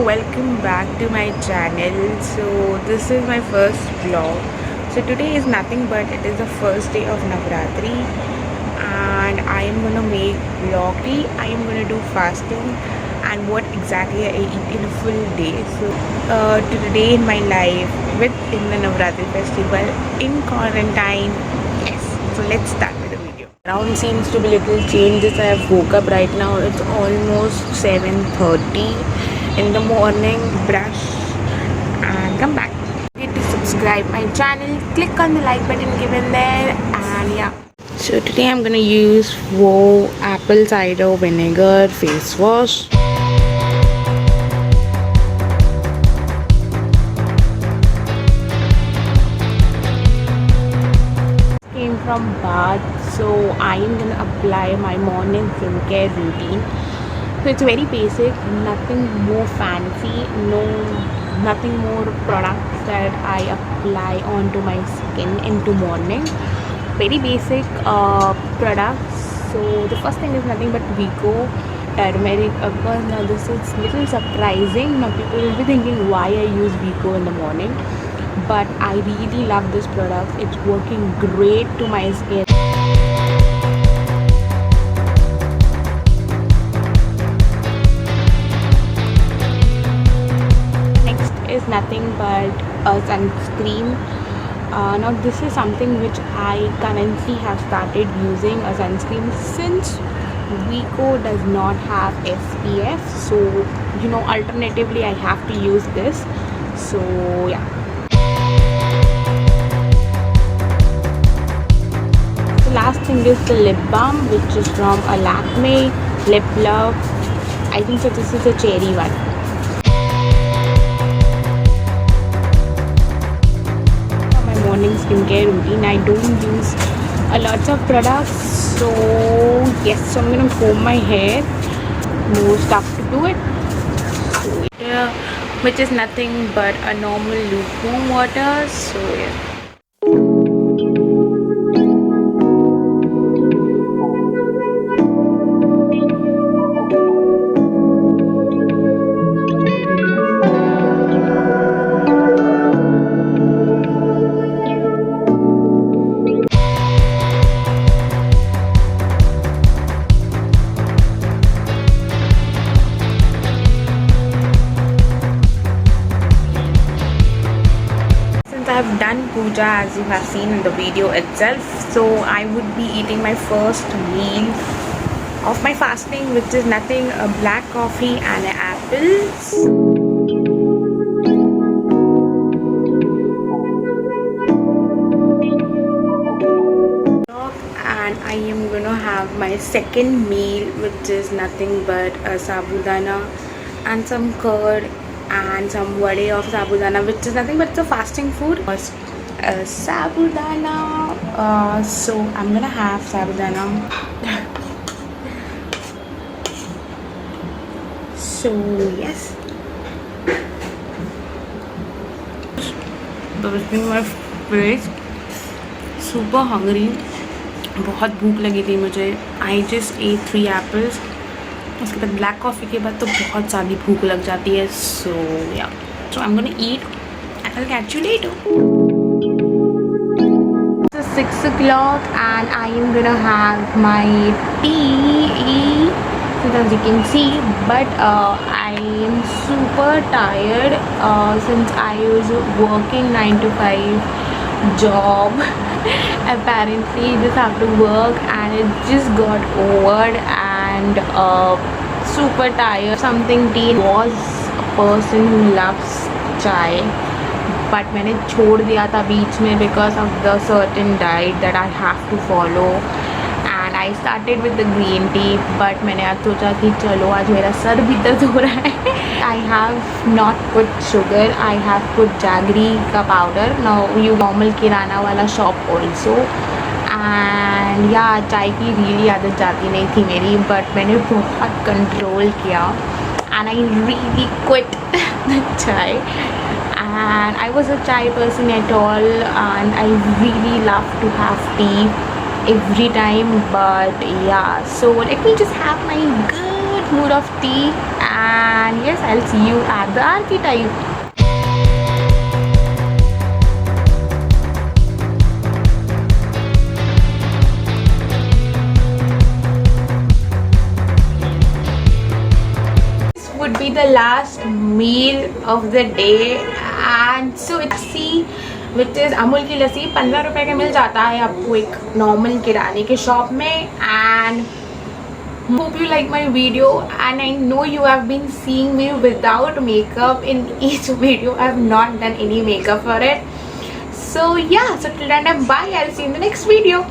welcome back to my channel. So this is my first vlog. So today is nothing but it is the first day of Navratri and I am gonna make vlog tea. I am gonna do fasting and what exactly I eat in a full day. So today in my life within the Navratri festival in quarantine. Yes, so let's start with the video. Around seems to be little changes. I have woke up right now. It's almost 7:30 in the morning. Brush and come back. Don't forget to subscribe my channel. Click on the like button given there and yeah. So today I'm gonna use xoxo apple cider vinegar face wash. Came from bath, so I am gonna apply my morning skincare routine. So it's very basic, nothing more fancy, nothing more products that I apply onto my skin into morning. Very basic products. So the first thing is nothing but Vico turmeric. Of course, now this is little surprising. Now people will be thinking why I use Vico in the morning, but I really love this product. It's working great to my skin. Next is nothing but a sunscreen. Now this is something which I currently have started using a sunscreen since Vico does not have SPF, so alternatively I have to use this. So yeah. The last thing is the lip balm, which is from a Lakme Lip Love. I think so this is a cherry one. Morning skincare routine, I don't use a lot of products, so yes, so I'm gonna comb my hair. No stuff to do it. So yeah, which is nothing but a normal lukewarm water. So yeah. I have done puja as you have seen in the video itself, so I would be eating my first meal of my fasting, which is nothing a black coffee and apples. And I am gonna have my second meal, which is nothing but a sabudana and some curd and some vade of sabudana, which is nothing but it's a fasting food. Sabudana. So I'm gonna have sabudana. So yes. Bursting my face. Super hungry. बहुत भूख लगी थी मुझे. I just ate 3 apples. उसके बाद black coffee के बाद तो बहुत ज़्यादा भूख लग जाती है. So yeah, so I am gonna eat and I will catch you later. It's 6 o'clock and I am gonna have my tea. So as you can see, but I am super tired since I was working 9 to 5 job. Apparently just have to work and it just got over and super tired. Something tea was a person who loves chai, but मैंने छोड़ दिया था बीच में because of the certain diet that I have to follow. And I started with the green tea, but मैंने आज सोचा कि चलो आज मेरा सर भी दर्द हो रहा है. I have not put sugar. I have put jaggery का powder. Now you normal किराना वाला shop also. And yeah, चाय की really आदत जाती नहीं थी मेरी, but मैंने बहुत control किया. And I really quit the chai. And I was a chai person at all, and I really love to have tea every time. But yeah, so let me just have my good mood of tea, and yes, I'll see you at the archetype. Would be the last meal of the day, and so it's lassi, which is Amul की लस्सी 15 रुपए का मिल जाता है आपको एक normal किराने के shop में. And hope you like my video, and I know you have been seeing me without makeup in each video. I have not done any makeup for it. So yeah, so till then, bye. I'll see you in the next video.